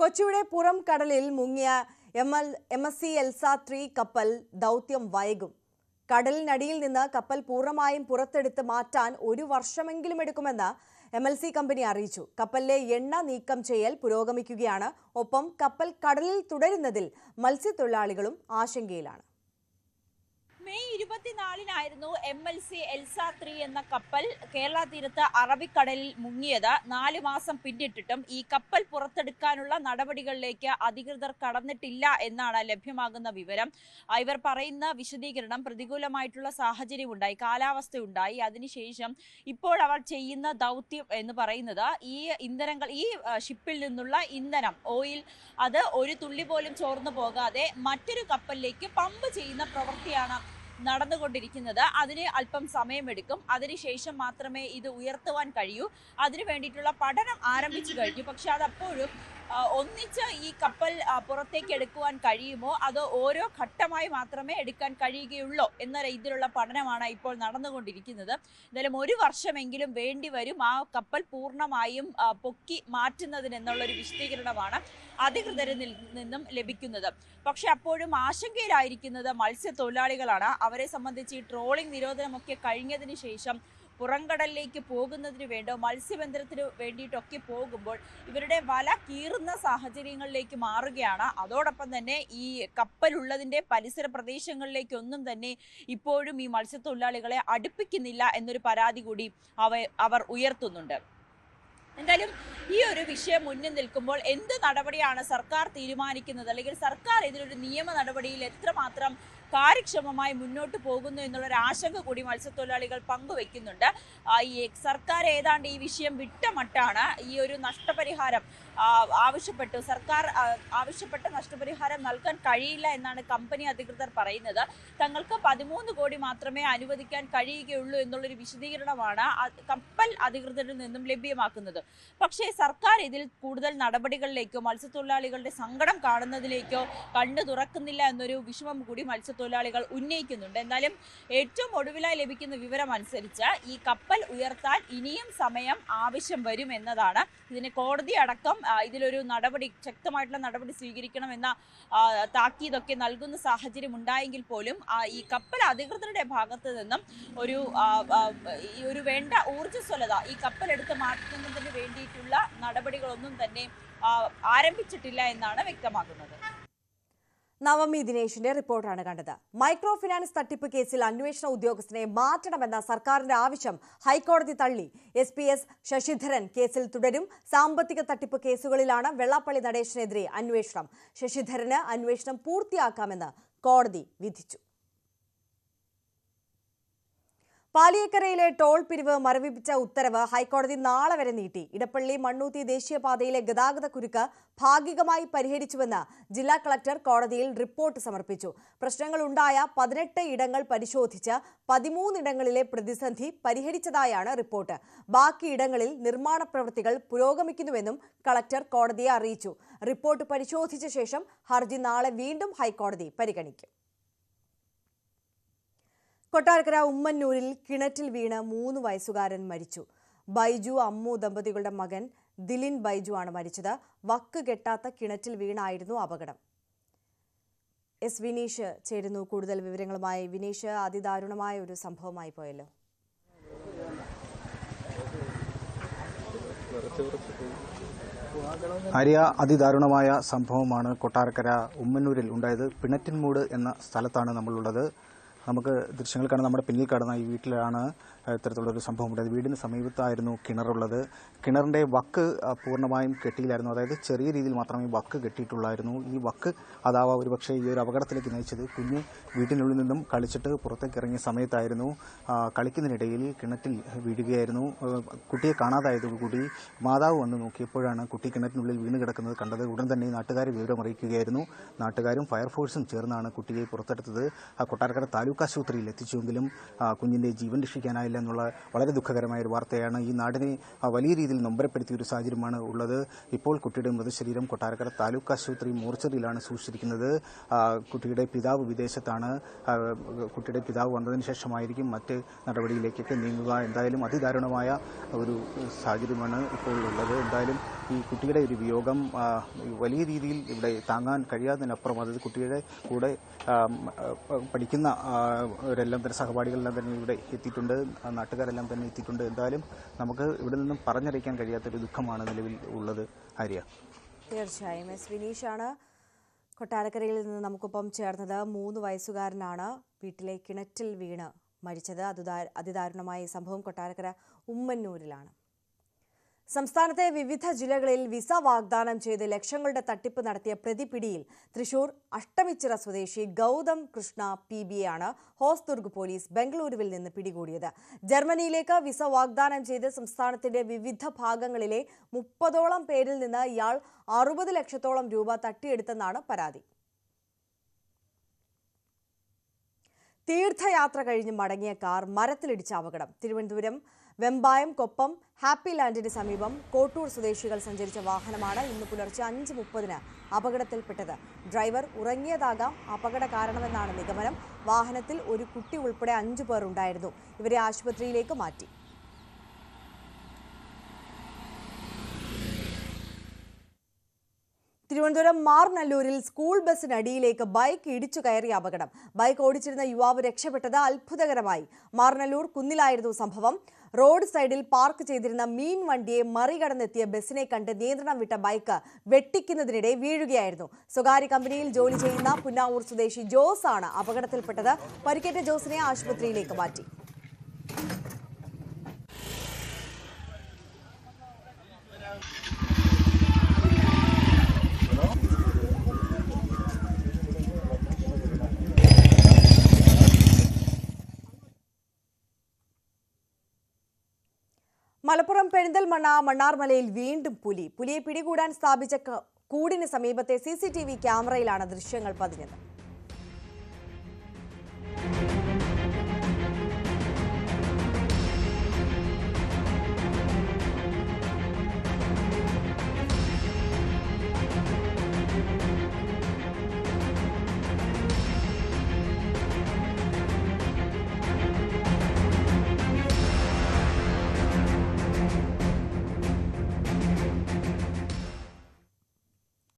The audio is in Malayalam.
കൊച്ചിയുടെ പുറം കടലിൽ മുങ്ങിയ MSC എൽസ 3 കപ്പൽ ദൗത്യം വൈകും. കടലിനടിയിൽ നിന്ന് കപ്പൽ പൂർണ്ണമായും പുറത്തെടുത്ത് മാറ്റാൻ 1 വർഷമെങ്കിലും എടുക്കുമെന്ന് MLC കമ്പനി അറിയിച്ചു. കപ്പലിലെ എണ്ണ നീക്കം ചെയ്യൽ പുരോഗമിക്കുകയാണ്. ഒപ്പം കപ്പൽ കടലിൽ തുടരുന്നതിൽ മത്സ്യത്തൊഴിലാളികളും ആശങ്കയിലാണ്. മെയ് 24-നായിരുന്നു MLC എൽസ 3 എന്ന കപ്പൽ കേരള തീരത്ത് അറബിക്കടലിൽ മുങ്ങിയത്. 4 മാസം പിന്നിട്ടിട്ടും ഈ കപ്പൽ പുറത്തെടുക്കാനുള്ള നടപടികളിലേക്ക് അധികൃതർ കടന്നിട്ടില്ല എന്നാണ് ലഭ്യമാകുന്ന വിവരം. ഇവർ പറയുന്ന വിശദീകരണം പ്രതികൂലമായിട്ടുള്ള സാഹചര്യം ഉണ്ടായി, കാലാവസ്ഥയുണ്ടായി. അതിനുശേഷം ഇപ്പോൾ അവർ ചെയ്യുന്ന ദൗത്യം എന്ന് പറയുന്നത് ഈ ഇന്ധനങ്ങൾ, ഈ ഷിപ്പിൽ നിന്നുള്ള ഇന്ധനം, ഓയിൽ, അത് ഒരു തുള്ളി പോലും ചോർന്നു പോകാതെ മറ്റൊരു കപ്പലിലേക്ക് പമ്പ് ചെയ്യുന്ന പ്രവൃത്തിയാണ് നടന്നുകൊണ്ടിരിക്കുന്നത്. അതിന് അല്പം സമയമെടുക്കും. അതിനുശേഷം മാത്രമേ ഇത് ഉയർത്തുവാൻ കഴിയൂ. അതിനു വേണ്ടിയിട്ടുള്ള പഠനം ആരംഭിച്ചു കഴിഞ്ഞു. പക്ഷെ അതപ്പോഴും ഒന്നിച്ച് ഈ കപ്പൽ പുറത്തേക്ക് എടുക്കുവാൻ കഴിയുമോ, അതോ ഓരോ ഘട്ടമായി മാത്രമേ എടുക്കാൻ കഴിയുകയുള്ളൂ എന്ന രീതിയിലുള്ള പഠനമാണ് ഇപ്പോൾ നടന്നുകൊണ്ടിരിക്കുന്നത്. എന്തായാലും 1 വർഷമെങ്കിലും വേണ്ടി വരും ആ കപ്പൽ പൂർണ്ണമായും പൊക്കി മാറ്റുന്നതിനെന്നുള്ളൊരു വിശദീകരണമാണ് അധികൃതരിൽ നിന്നും ലഭിക്കുന്നത്. പക്ഷെ അപ്പോഴും ആശങ്കയിലായിരിക്കുന്നത് മത്സ്യത്തൊഴിലാളികളാണ്. അവരെ സംബന്ധിച്ച് ഈ ട്രോളിംഗ് നിരോധനമൊക്കെ കഴിഞ്ഞതിന് ശേഷം പുറംകടലിലേക്ക് പോകുന്നതിന് വേണ്ടോ മത്സ്യബന്ധനത്തിന് വേണ്ടിയിട്ടൊക്കെ പോകുമ്പോൾ ഇവരുടെ വല കീറുന്ന സാഹചര്യങ്ങളിലേക്ക് മാറുകയാണ്. അതോടൊപ്പം തന്നെ ഈ കപ്പലുള്ളതിൻ്റെ പരിസര പ്രദേശങ്ങളിലേക്കൊന്നും തന്നെ ഇപ്പോഴും ഈ മത്സ്യത്തൊഴിലാളികളെ അടുപ്പിക്കുന്നില്ല എന്നൊരു പരാതി കൂടി അവർ ഉയർത്തുന്നുണ്ട്. എന്തായാലും ഈ ഒരു വിഷയം മുന്നിൽ നിൽക്കുമ്പോൾ എന്ത് നടപടിയാണ് സർക്കാർ തീരുമാനിക്കുന്നത്, അല്ലെങ്കിൽ സർക്കാർ ഇതിലൊരു നിയമ നടപടിയിൽ എത്രമാത്രം കാര്യക്ഷമമായി മുന്നോട്ട് പോകുന്നു എന്നുള്ളൊരു ആശങ്ക കൂടി മത്സ്യത്തൊഴിലാളികൾ പങ്കുവെക്കുന്നുണ്ട്. ഈ സർക്കാർ ഏതാണ്ട് ഈ വിഷയം വിട്ട മട്ടാണ്. ഈ ഒരു നഷ്ടപരിഹാരം ആവശ്യപ്പെട്ടു, സർക്കാർ ആവശ്യപ്പെട്ട നഷ്ടപരിഹാരം നൽകാൻ കഴിയില്ല എന്നാണ് കമ്പനി അധികൃതർ പറയുന്നത്. തങ്ങൾക്ക് 13 കോടി മാത്രമേ അനുവദിക്കാൻ കഴിയുകയുള്ളൂ എന്നുള്ളൊരു വിശദീകരണമാണ് കപ്പൽ അധികൃതരിൽ നിന്നും ലഭ്യമാക്കുന്നത്. പക്ഷേ സർക്കാർ ഇതിൽ കൂടുതൽ നടപടികളിലേക്കോ മത്സ്യത്തൊഴിലാളികളുടെ സങ്കടം കാണുന്നതിലേക്കോ കണ്ണു തുറക്കുന്നില്ല എന്നൊരു വിഷമം കൂടി മത്സ്യത്തൊഴിലാളികൾ ഉന്നയിക്കുന്നുണ്ട്. എന്നാലും ഏറ്റവും ഒടുവിലായി ലഭിക്കുന്ന വിവരം അനുസരിച്ച് ഈ കപ്പൽ ഉയർത്താൻ ഇനിയും സമയം ആവശ്യം വരും എന്നതാണ്. ഇതിന് കോടതി അടക്കം ഇതിലൊരു നടപടി, ശക്തമായിട്ടുള്ള നടപടി സ്വീകരിക്കണമെന്ന താക്കീതൊക്കെ നൽകുന്ന സാഹചര്യം ഉണ്ടായെങ്കിൽ പോലും ഈ കപ്പൽ അധികൃതരുടെ ഭാഗത്ത് നിന്നും ഒരു വേണ്ട ഊർജ്ജസ്വലത ഈ കപ്പൽ എടുത്ത് മാറ്റുന്നതിന് വേണ്ടിയിട്ടുള്ള നടപടികളൊന്നും തന്നെ ആരംഭിച്ചിട്ടില്ല എന്നാണ് വ്യക്തമാകുന്നത്. നവമി ദിനേശിന്റെ റിപ്പോർട്ടാണ് കണ്ടത്. മൈക്രോ ഫിനാൻസ് തട്ടിപ്പ് കേസിൽ അന്വേഷണ ഉദ്യോഗസ്ഥനെ മാറ്റണമെന്ന സർക്കാരിന്റെ ആവശ്യം ഹൈക്കോടതി തള്ളി. SPS ശശിധരൻ കേസിൽ തുടരും. സാമ്പത്തിക തട്ടിപ്പ് കേസുകളിലാണ് വെള്ളാപ്പള്ളി നടേശനെതിരെ അന്വേഷണം. ശശിധരന് അന്വേഷണം പൂർത്തിയാക്കാമെന്ന് കോടതി വിധിച്ചു. പാലിയേക്കരയിലെ ടോൾ പിരിവ് മരവിപ്പിച്ച ഉത്തരവ് ഹൈക്കോടതി നാളെ വരെ നീട്ടി. ഇടപ്പള്ളി മണ്ണൂത്തി ദേശീയപാതയിലെ ഗതാഗത കുരുക്ക് ഭാഗികമായി പരിഹരിച്ചുവെന്ന് ജില്ലാ കളക്ടർ കോടതിയിൽ റിപ്പോർട്ട് സമർപ്പിച്ചു. പ്രശ്നങ്ങളുണ്ടായ 18 ഇടങ്ങൾ പരിശോധിച്ച് 13 ഇടങ്ങളിലെ പ്രതിസന്ധി പരിഹരിച്ചതായാണ് റിപ്പോർട്ട്. ബാക്കി ഇടങ്ങളിൽ നിർമ്മാണ പ്രവൃത്തികൾ പുരോഗമിക്കുന്നുവെന്നും കളക്ടർ കോടതിയെ അറിയിച്ചു. റിപ്പോർട്ട് പരിശോധിച്ച ശേഷം ഹർജി നാളെ വീണ്ടും ഹൈക്കോടതി പരിഗണിക്കും. കൊട്ടാരക്കര ഉമ്മന്നൂരിൽ കിണറ്റിൽ വീണ് 3 വയസ്സുകാരൻ മരിച്ചു. ബൈജു അമ്മു ദമ്പതികളുടെ മകൻ ദിലിൻ ബൈജു ആണ് മരിച്ചത്. വക്ക് കെട്ടാത്ത കിണറ്റിൽ വീണായിരുന്നു അപകടം. വിനീഷ് ചേരുന്നു കൂടുതൽ വിവരങ്ങളുമായി. വിനീഷ്, അതിദാരുണമായ ഒരു സംഭവമായി പോയല്ലോ. ആര്യ, അതിദാരുണമായ സംഭവമാണ് കൊട്ടാരക്കര ഉമ്മന്നൂരിൽ ഉണ്ടായത്. പിണറ്റിൻമൂട് എന്ന സ്ഥലത്താണ് നമ്മളുള്ളത്. നമുക്ക് ദൃശ്യങ്ങൾ കാണാൻ നമ്മുടെ പിന്നിൽ കാണുന്ന ഈ വീട്ടിലാണ് ഇത്തരത്തിലുള്ളൊരു സംഭവം ഉണ്ടായത്. വീടിന് സമീപത്തായിരുന്നു കിണറുള്ളത്. കിണറിൻ്റെ വക്ക് പൂർണ്ണമായും കെട്ടിയില്ലായിരുന്നു. അതായത് ചെറിയ രീതിയിൽ മാത്രമേ വക്ക് കെട്ടിയിട്ടുള്ളായിരുന്നു. ഈ വക്ക് അതാവാം ഒരുപക്ഷെ ഈ ഒരു അപകടത്തിലേക്ക് നയിച്ചത്. കുഞ്ഞ് വീട്ടിനുള്ളിൽ നിന്നും കളിച്ചിട്ട് പുറത്തേക്ക് ഇറങ്ങിയ സമയത്തായിരുന്നു കളിക്കുന്നതിനിടയിൽ കിണറ്റിൽ വീഴുകയായിരുന്നു. കുട്ടിയെ കാണാതായതോടുകൂടി മാതാവ് വന്ന് നോക്കിയപ്പോഴാണ് കുട്ടി കിണറ്റിനുള്ളിൽ വീണ് കിടക്കുന്നത് കണ്ടത്. ഉടൻ തന്നെ നാട്ടുകാരെ വിവരം അറിയിക്കുകയായിരുന്നു. നാട്ടുകാരും ഫയർഫോഴ്സും ചേർന്നാണ് കുട്ടിയെ പുറത്തെടുത്തത്. കൊട്ടാരക്കര താലൂക്ക് ആശുപത്രിയിൽ എത്തിച്ചുവെങ്കിലും കുഞ്ഞിൻ്റെ ജീവൻ രക്ഷിക്കാനായില്ല എന്നുള്ള വളരെ ദുഃഖകരമായ ഒരു വാർത്തയാണ്. ഈ നാടിനെ വലിയ രീതിയിൽ നൊമ്പരപ്പെടുത്തിയ ഒരു സാഹചര്യമാണ് ഉള്ളത്. ഇപ്പോൾ കുട്ടിയുടെ മൃതശരീരം കൊട്ടാരക്കര താലൂക്ക് ആശുപത്രി മോർച്ചറിയിലാണ് സൂക്ഷിച്ചിരിക്കുന്നത്. കുട്ടിയുടെ പിതാവ് വിദേശത്താണ്. കുട്ടിയുടെ പിതാവ് വന്നതിന് ശേഷമായിരിക്കും മറ്റ് നടപടിയിലേക്കൊക്കെ നീങ്ങുക. എന്തായാലും അതിദാരുണമായ ഒരു സാഹചര്യമാണ് ഇപ്പോൾ ഉള്ളത്. എന്തായാലും ഈ കുട്ടിയുടെ ഒരു വിയോഗം വലിയ രീതിയിൽ ഇവിടെ താങ്ങാൻ കഴിയാത്തതിനപ്പുറം, അതായത് കുട്ടിയുടെ കൂടെ പഠിക്കുന്ന അവരെല്ലാം തന്നെ, സഹപാഠികളെല്ലാം തന്നെ ഇവിടെ എത്തിയിട്ടുണ്ട്, നാട്ടുകാരെല്ലാം തന്നെ എത്തിയിട്ടുണ്ട്. എന്തായാലും നമുക്ക് ഇവിടെ നിന്നും പറഞ്ഞറിയിക്കാൻ കഴിയാത്തൊരു ദുഃഖമാണ് നിലവിൽ ഉള്ളത്. ആര്യ, തീർച്ചയായും എസ് വിനീഷാണ് കൊട്ടാരക്കരയിൽ നിന്ന് നമുക്കൊപ്പം ചേർന്നത്. 3 വയസ്സുകാരനാണ് വീട്ടിലെ കിണറ്റിൽ വീണ് മരിച്ചത്. അതിദാരുണമായ ഈ സംഭവം കൊട്ടാരക്കര ഉമ്മന്നൂരിലാണ്. സംസ്ഥാനത്തെ വിവിധ ജില്ലകളിൽ വിസ വാഗ്ദാനം ചെയ്ത് ലക്ഷങ്ങളുടെ തട്ടിപ്പ് നടത്തിയ പ്രതി പിടിയിൽ. തൃശൂർ അഷ്ടമിച്ചിറ സ്വദേശി ഗൗതം കൃഷ്ണ PB യാണ് ഹോസ്ദുർഗ് പോലീസ് ബംഗളൂരുവിൽ നിന്ന് പിടികൂടിയത്. ജർമ്മനിയിലേക്ക് വിസ വാഗ്ദാനം ചെയ്ത് സംസ്ഥാനത്തിന്റെ വിവിധ ഭാഗങ്ങളിലെ 30ഓളം പേരിൽ നിന്ന് ഇയാൾ 60 ലക്ഷത്തോളം രൂപ തട്ടിയെടുത്തെന്നാണ് പരാതി. തീർത്ഥയാത്ര കഴിഞ്ഞ് മടങ്ങിയ കാർ മരത്തിലിടിച്ച അപകടം. തിരുവനന്തപുരം വെമ്പായം കൊപ്പം ഹാപ്പി ലാൻഡിന് സമീപം കോട്ടൂർ സ്വദേശികൾ സഞ്ചരിച്ച വാഹനമാണ് ഇന്ന് പുലർച്ചെ 5:30 അപകടത്തിൽപ്പെട്ടത്. ഡ്രൈവർ ഉറങ്ങിയതാകാം അപകട കാരണമെന്നാണ് നിഗമനം. വാഹനത്തിൽ ഒരു കുട്ടി ഉൾപ്പെടെ 5 പേർ ഉണ്ടായിരുന്നു. ഇവരെ ആശുപത്രിയിലേക്ക് മാറ്റി. തിരുവനന്തപുരം മാർനല്ലൂരിൽ സ്കൂൾ ബസിനടിയിലേക്ക് ബൈക്ക് ഇടിച്ചു കയറിയ അപകടം. ബൈക്ക് ഓടിച്ചിരുന്ന യുവാവ് രക്ഷപ്പെട്ടത് അത്ഭുതകരമായി. മാർനല്ലൂർ കുന്നിലായിരുന്നു സംഭവം. റോഡ് സൈഡിൽ പാർക്ക് ചെയ്തിരുന്ന മീൻ വണ്ടിയെ മറികടന്നെത്തിയ ബസിനെ കണ്ട് നിയന്ത്രണം വിട്ട ബൈക്ക് വെട്ടിക്കുന്നതിനിടെ വീഴുകയായിരുന്നു. സ്വകാര്യ കമ്പനിയിൽ ജോലി ചെയ്യുന്ന പുന്നാവൂർ സ്വദേശി ജോസ് ആണ് അപകടത്തിൽപ്പെട്ടത്. പരിക്കേറ്റ ജോസിനെ ആശുപത്രിയിലേക്ക് മാറ്റി. മലപ്പുറം പെരിന്തൽമണ്ണ മണ്ണാർമലയിൽ വീണ്ടും പുലിയെ പിടികൂടാൻ സ്ഥാപിച്ച കൂടിന് സമീപത്തെ CCTV ക്യാമറയിലാണ് ദൃശ്യങ്ങൾ പതിഞ്ഞത്.